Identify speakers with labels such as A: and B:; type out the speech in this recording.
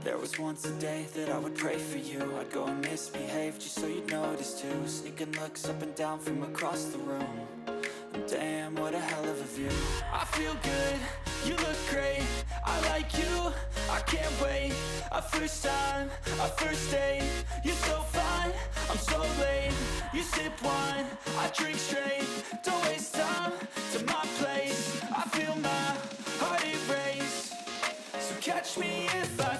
A: There was once a day that I would pray for you. I'd go and misbehave just so you'd notice too. Sneaking looks up and down from across the room. And damn, what a hell of a view. I feel good, you look great, I like you, I can't wait. A first time, a first date. You're so fine, I'm so late. You sip wine, I drink straight. Don't waste time to my place. I feel my heart erase. So catch me if I